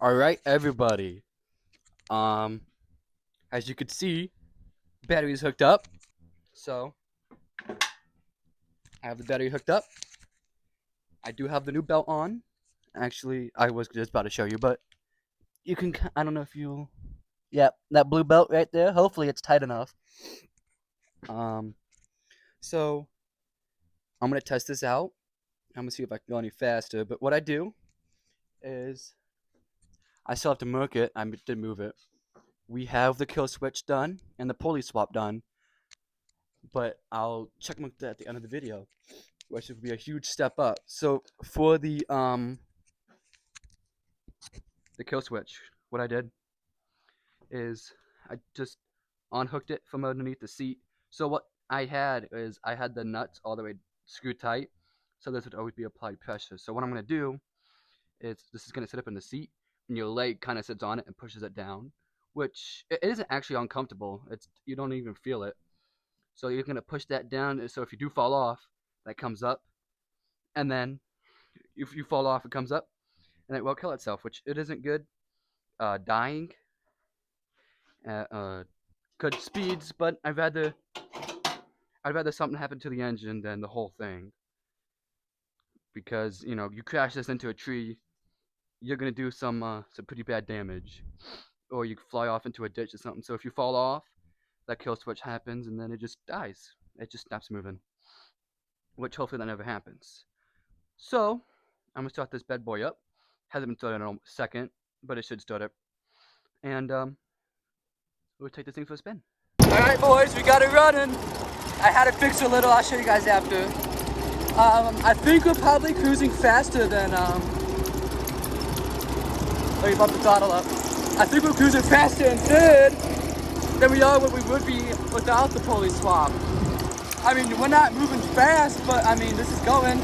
Alright, everybody. As you can see, battery is hooked up. So, I have the battery hooked up. I do have the new belt on. Actually, I was just about to show you, but you can, I don't know if you, yeah, that blue belt right there. Hopefully it's tight enough. So, I'm going to test this out. I'm going to see if I can go any faster. But what I do is, I still have to mark it. I did move it. We have the kill switch done and the pulley swap done. But I'll check them at the end of the video, which would be a huge step up. So for the kill switch, what I did is I just unhooked it from underneath the seat. So what I had is I had the nuts all the way screwed tight, so this would always be applied pressure. So what I'm going to do is this is going to sit up in the seat, and your leg kind of sits on it and pushes it down, which it isn't actually uncomfortable. You don't even feel it. So you're going to push that down, so if you do fall off, that comes up. And then if you fall off, it comes up, and it will kill itself, which it isn't good. Dying at good speeds, but I'd rather something happen to the engine than the whole thing. Because, you know, you crash this into a tree, you're going to do some pretty bad damage. Or you fly off into a ditch or something. So if you fall off, that kill switch happens, and then it just dies. It just stops moving. Which hopefully that never happens. So, I'm going to start this bad boy up. Hasn't been started in a second, but it should start up. And, we'll take this thing for a spin. Alright boys, we got it running. I had it fixed a little, I'll show you guys after. I think we're probably cruising faster than, let me bump the throttle up. I think we're cruising faster in third than we are what we would be without the pulley swap. I mean, we're not moving fast, but I mean, this is going.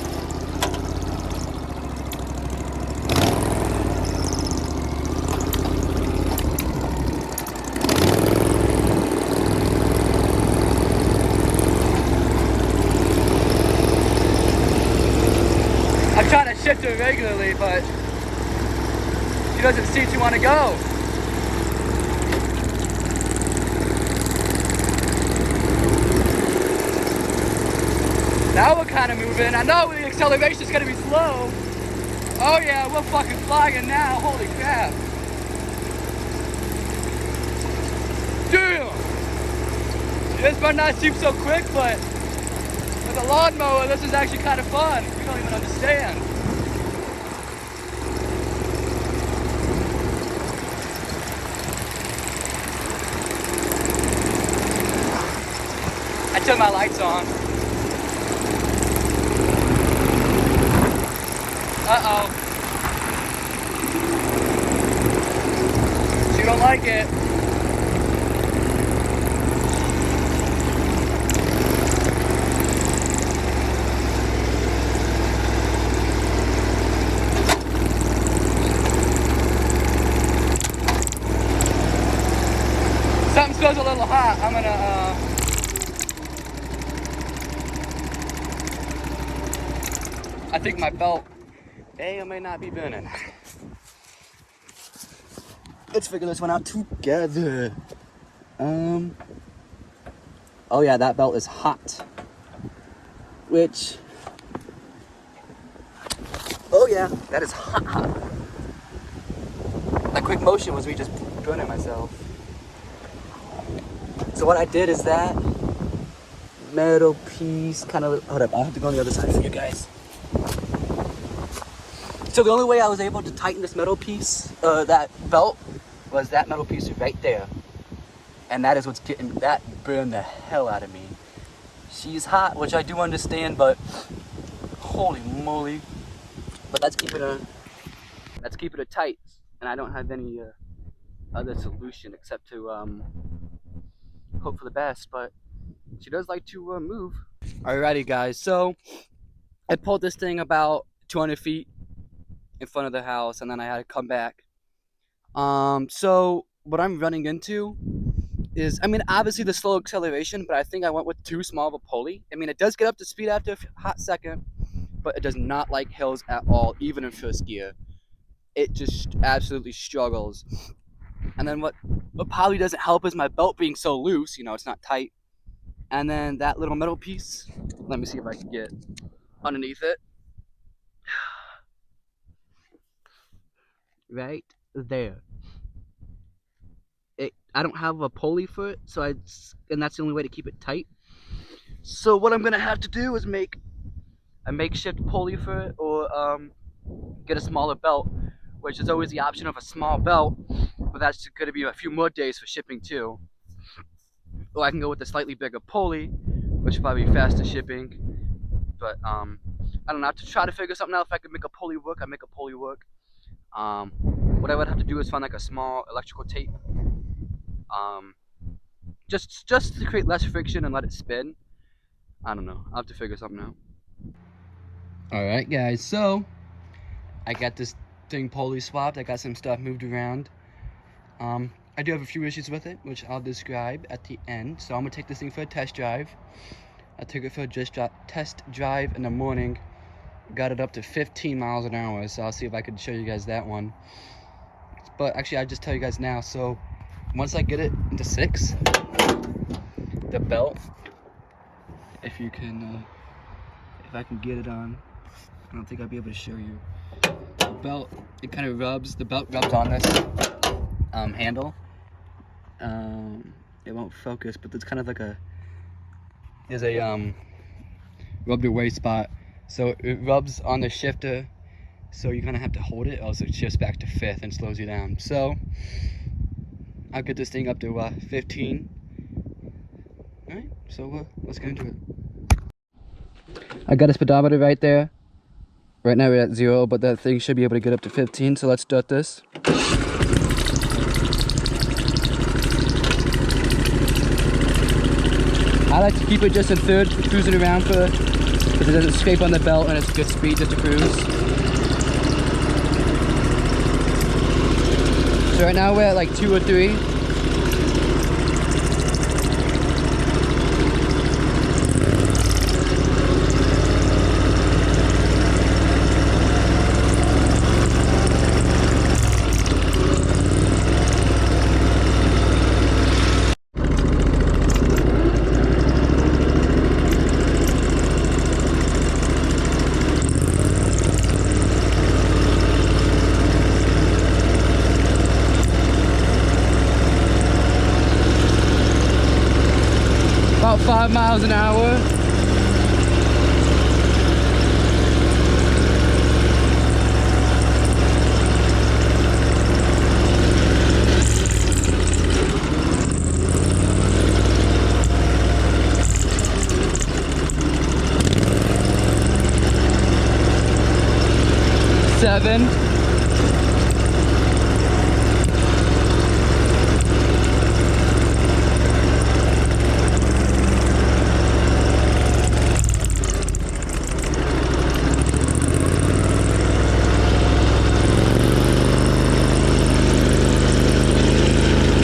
I'm trying to shift her regularly, but she doesn't seem to want to go. Now we're kind of moving. I know the acceleration is going to be slow. Oh yeah, we're fucking flying now. Holy crap. Damn! This might not seem so quick, but with a lawnmower, this is actually kind of fun. You don't even understand. I turned my lights on. Uh-oh. She don't like it. Something smells a little hot. I'm gonna, I think my belt may or may not be burning. Let's figure this one out together. Oh yeah, that belt is hot. Which, oh yeah, that is hot, hot. That quick motion was me just burning myself. So what I did is that metal piece kind of, hold up, I'll have to go on the other side for you guys. So the only way I was able to tighten this metal piece, that belt, was that metal piece right there. And that is what's getting, that burned the hell out of me. She's hot, which I do understand, but holy moly. But let's keep it tight. And I don't have any other solution except to hope for the best, but she does like to move. Alrighty guys, so I pulled this thing about 200 feet in front of the house, and then I had to come back. So what I'm running into is, I mean, obviously the slow acceleration, but I think I went with too small of a pulley. I mean, it does get up to speed after a hot second, but it does not like hills at all, even in first gear. it just absolutely struggles. And then what probably doesn't help is my belt being so loose, you know, it's not tight. And then that little metal piece, let me see if I can get underneath it. Right there. I don't have a pulley for it, so and that's the only way to keep it tight. So what I'm gonna have to do is make a makeshift pulley for it, or get a smaller belt, which is always the option of a small belt, but that's gonna be a few more days for shipping too. Or I can go with a slightly bigger pulley, which will probably be faster shipping. But I don't know, I have to try to figure something out. If I could make a pulley work, I make a pulley work. What I would have to do is find like a small electrical tape, just to create less friction and let it spin. I don't know, I'll have to figure something out. Alright guys, so I got this thing pulley swapped. I got some stuff moved around. I do have a few issues with it, which I'll describe at the end. So I'm gonna take this thing for a test drive. I took it for a test drive in the morning. Got it up to 15 miles an hour, so I'll see if I can show you guys that one. But actually, I'll just tell you guys now. So once I get it into 6, the belt, if I can get it on, I don't think I'll be able to show you. The belt, it kind of rubs, the belt rubs on this handle. It won't focus, but there's kind of like there's a rubbed away spot. So it rubs on the shifter, so you kind of have to hold it, else it shifts back to 5th and slows you down. So I'll get this thing up to 15. All right, so let's get into it. I got a speedometer right there. Right now we're at 0, but that thing should be able to get up to 15, so let's start this. I like to keep it just in 3rd, cruising around because it doesn't scrape on the belt and it's a good speed just to cruise. So right now we're at like 2 or 3. About 5 miles an hour. Seven.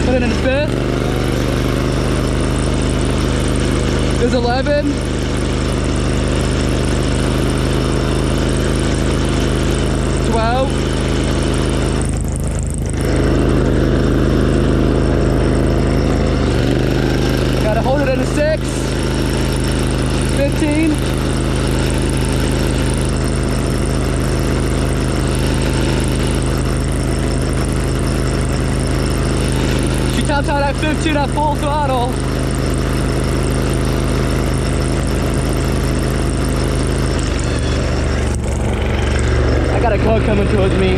Put it in 5th. There's 11. 12. Gotta hold it in a 6. 15. She tops out at 15 at full throttle. I got a car coming towards me.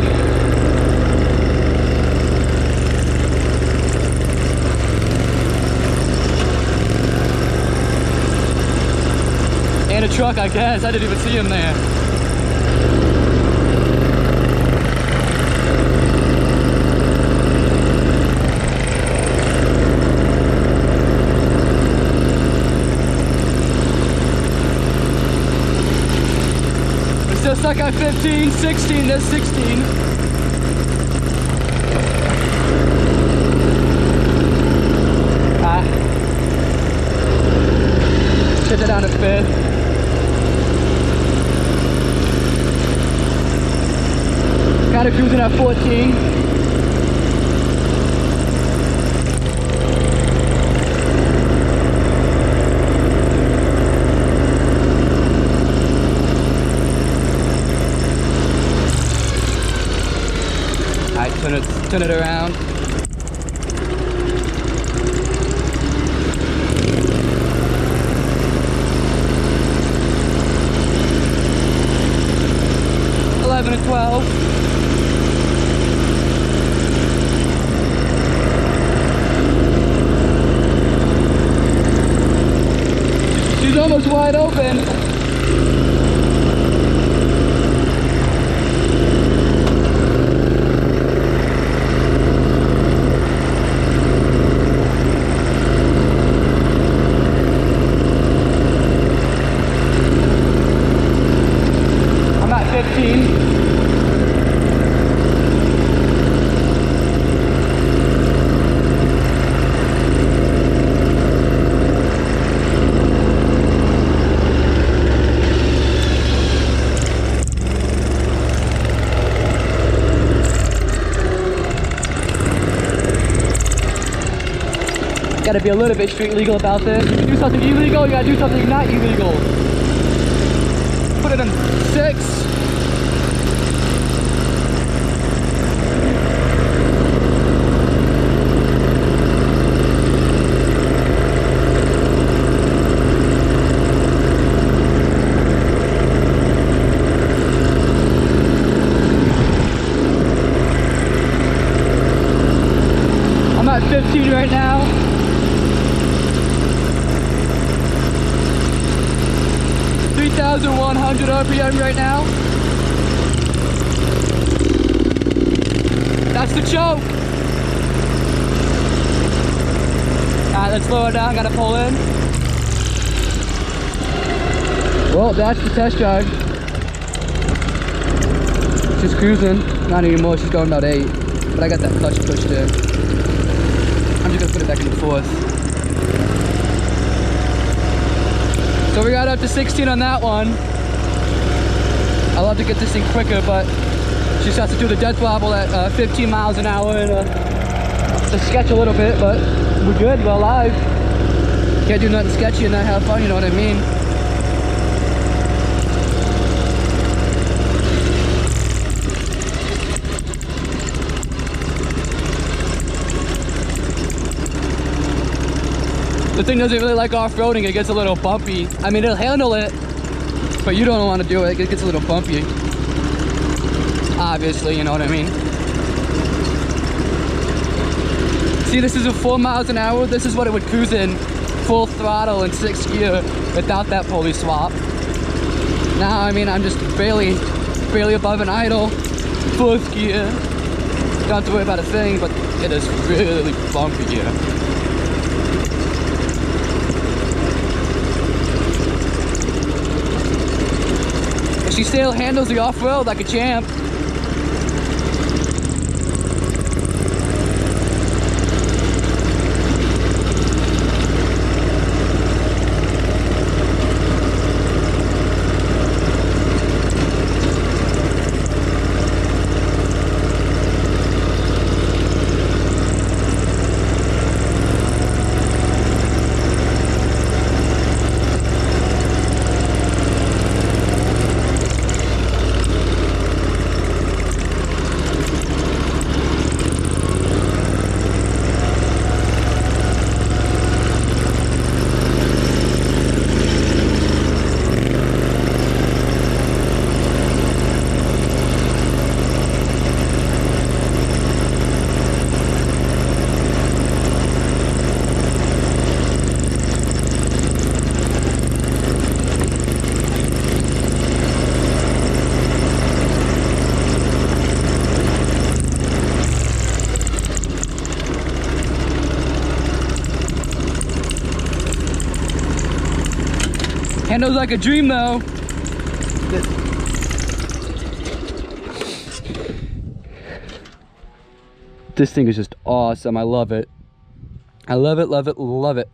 And a truck, I guess. I didn't even see him there. We're still stuck at 15, 16, there's 16. Shift it down to 5th. Kind of cruising at at 14. Turn it around. And 12. She's almost wide open. I'm at 15. Gotta be a little bit street legal about this. If you do something illegal, you gotta do something not illegal. Put it in 6. I'm at 15 right now. 3,100 RPM right now. That's the choke. Alright, let's slow it down, gotta pull in. Well, that's the test drive. She's cruising, not anymore, she's going about 8. But I got that clutch pushed in. I'm just gonna put it back in the 4th. So we got up to 16 on that one. I love to get this thing quicker, but she starts to do the death wobble at 15 miles an hour and to sketch a little bit, but we're good, we're alive. Can't do nothing sketchy and not have fun, you know what I mean? The thing doesn't really like off-roading, it gets a little bumpy. I mean, it'll handle it, but you don't want to do it, it gets a little bumpy. Obviously, you know what I mean? See, this is at 4 miles an hour. This is what it would cruise in full throttle in 6th gear without that pulley swap. Now, I mean, I'm just barely above an idle, 4th gear. Don't have to worry about a thing, but it is really bumpy here. She still handles the off-road like a champ. Handles like a dream though. This thing is just awesome. I love it. I love it, love it, love it.